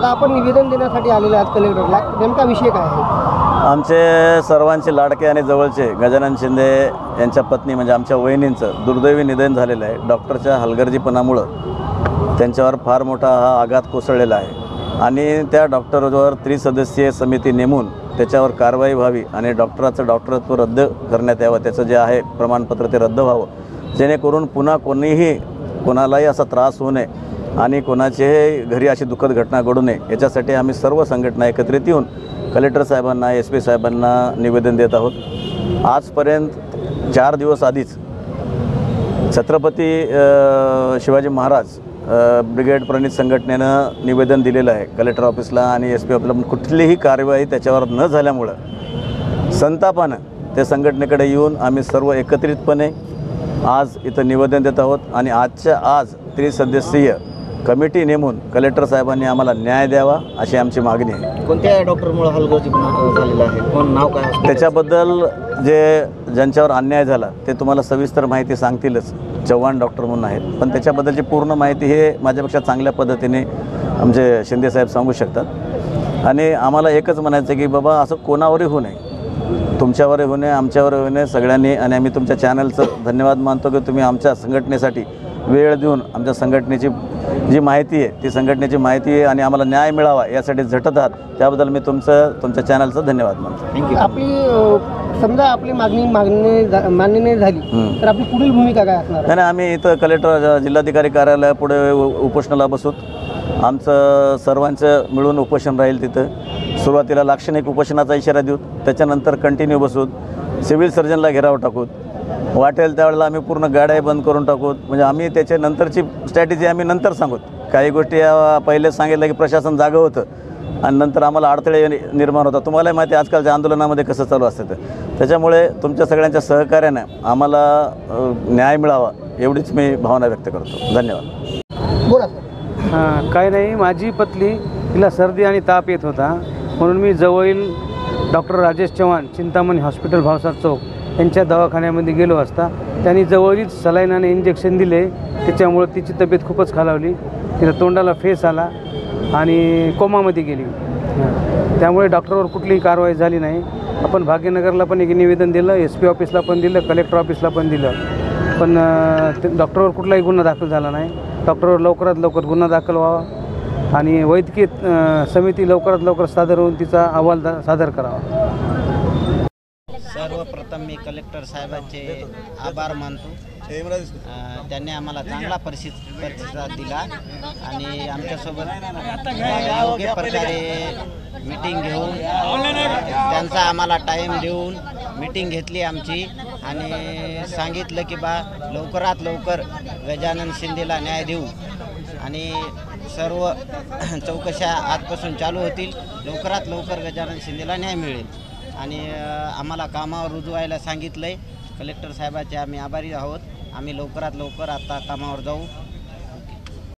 दादा आपण निवेदन देण्यासाठी आलेले आज कलेक्टरला, नेमका विषय काय आहे? आमचे सर्वांचे लाडके आणि जवळचे गजानन शिंदे यांच्या पत्नी म्हणजे आमच्या वहिनींचं दुर्दैवी निधन झालेलं आहे. डॉक्टरच्या हलगर्जीपणामुळं त्यांच्यावर फार मोठा हा आघात कोसळलेला आहे आणि त्या डॉक्टरवर त्रिसदस्यीय समिती नेमून त्याच्यावर कारवाई व्हावी आणि डॉक्टराचं डॉक्टरत्व रद्द करण्यात यावं. त्याचं जे आहे प्रमाणपत्र ते रद्द व्हावं, जेणेकरून पुन्हा कोणालाही असा त्रास होऊ नये आणि कोणाचेही घरी अशी दुःखद घटना घडू नये याच्यासाठी आम्ही सर्व संघटना एकत्रित येऊन कलेक्टर साहेबांना, SP साहेबांना निवेदन देत आहोत. आजपर्यंत 4 दिवस आधीच छत्रपती शिवाजी महाराज ब्रिगेड प्रणित संघटनेनं निवेदन दिलेलं आहे कलेक्टर ऑफिसला आणि SP ऑफिसला, पण कुठलीही कार्यवाही त्याच्यावर न झाल्यामुळं संतापानं त्या संघटनेकडे येऊन आम्ही सर्व एकत्रितपणे आज इथं निवेदन देत आहोत आणि आजच्या आज त्रिसदस्यीय कमिटी नेमून कलेक्टर साहेबांनी आम्हाला न्याय द्यावा अशी आमची मागणी आहे. कोणत्या डॉक्टरमुळे हलगर्जीपणा झालेला आहे? कोण नाव काय? त्याच्याबद्दल ज्यांच्यावर अन्याय झाला ते तुम्हाला सविस्तर माहिती सांगतीलच. चव्हाण डॉक्टर म्हणून आहेत, पण त्याच्याबद्दलची पूर्ण माहिती हे माझ्यापेक्षा चांगल्या पद्धतीने आमचे शिंदेसाहेब सांगू शकतात. आणि आम्हाला एकच म्हणायचं की बाबा असं कोणावरही होऊ नये, तुमच्यावरही होऊ नये, आमच्यावरही होऊ नये, सगळ्यांनी. आणि आम्ही तुमच्या चॅनलचं धन्यवाद मानतो की तुम्ही आमच्या संघटनेसाठी वेळ देऊन आमच्या संघटनेची जी माहिती आहे ती संघटनेची माहिती आहे आणि आम्हाला न्याय मिळावा यासाठी झटत आहात, त्याबद्दल मी तुमच्या चॅनलचं धन्यवाद मानतो. थँक्यू. आपली समजा आपली मान्य नाही झाली तर आपली पुढील भूमिका काय असणार? नाही, आम्ही इथं कलेक्टर जिल्हाधिकारी कार्यालयापुढे उपोषणाला बसूत. आमचं सर्वांचं मिळून उपोषण राहील. तिथं सुरुवातीला लाक्षणिक उपोषणाचा इशारा देऊ, त्याच्यानंतर कंटिन्यू बसूत. सिव्हिल सर्जनला घेराव टाकूत, वाटेल त्यावेळेला आम्ही पूर्ण गाड्या बंद करून टाकूत. म्हणजे आम्ही त्याच्यानंतरची स्ट्रॅटेजी आम्ही नंतर सांगूत. काही गोष्टी पहिलेच सांगितलं की प्रशासन जागं होतं आणि नंतर आम्हाला अडथळे निर्माण होतात. तुम्हालाही माहिती आहे आजकालच्या आंदोलनामध्ये कसं चालू असतं ते. त्याच्यामुळे तुमच्या सगळ्यांच्या सहकार्याने आम्हाला न्याय मिळावा एवढीच मी भावना व्यक्त करतो. धन्यवाद. बोला. काय नाही, माझी पत्नी तिला सर्दी आणि ताप येत होता म्हणून मी जवळील डॉक्टर राजेश चव्हाण चिंतामणी हॉस्पिटल भावसार चौक यांच्या दवाखान्यामध्ये गेलो असता त्यांनी जवळीच सलाईनाने इंजेक्शन दिले. त्याच्यामुळे तिची तब्येत खूपच खालावली, तिला तोंडाला फेस आला आणि कोमामध्ये गेली. त्यामुळे डॉक्टरवर कुठलीही कारवाई झाली नाही. आपण भाग्यनगरला पण एक निवेदन दिलं, SP ऑफिसला पण दिलं, कलेक्टर ऑफिसला पण दिलं, पण डॉक्टरवर कुठलाही गुन्हा दाखल झाला नाही. डॉक्टरवर लवकरात लवकर गुन्हा दाखल व्हावा आणि वैद्यकीय समिती लवकरात लवकर सादर होऊन तिचा अहवाल सादर करावा. सर्वप्रथम मी कलेक्टर साहेबांचे आभार मानतो. त्यांनी आम्हाला चांगला प्रतिसाद दिला आणि आमच्यासोबत योग्य प्रकारे मीटिंग घेऊन त्यांचा आम्हाला टाईम देऊन मीटिंग घेतली आमची आणि सांगितलं की बा लवकरात लवकर गजानन शिंदेला न्याय देऊ आणि सर्व चौकशा आजपासून चालू होतील. लवकरात लवकर गजानन शिंदेला न्याय मिळेल आणि आम्हाला कामावर रुजू व्हायला सांगितलं आहे. कलेक्टर साहेबाचे आम्ही आभारी आहोत. आम्ही लवकरात लवकर आता कामावर जाऊ.